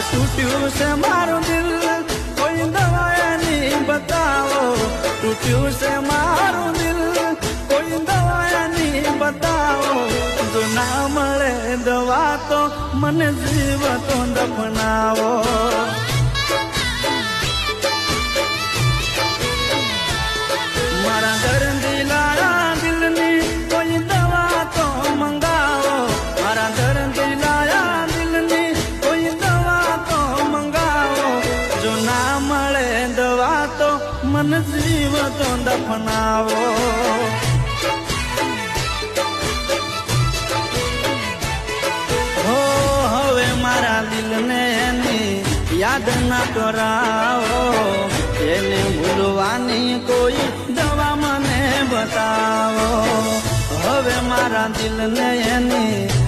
તૂટ્યું છે મારું દિલ કોઈ દવાયાની બતાવો તૂટ્યું છે મારું દિલ કોઈ દવાયાની બતાવો જો ના મળે દવા તો મને જીવતો દફનાવો મારા દર્દી લાયા દિલની કોઈ દવા તો મંગાવો મારા દર્દી લાયા દિલની કોઈ દવા તો મંગાવો જો ના મળે દવા તો મને જીવતો દફનાવો હો હવે મારા દિલને એની યાદ ના કરાવો એને ભૂલવાની કોઈ દવા મને બતાવો હવે મારા દિલને એની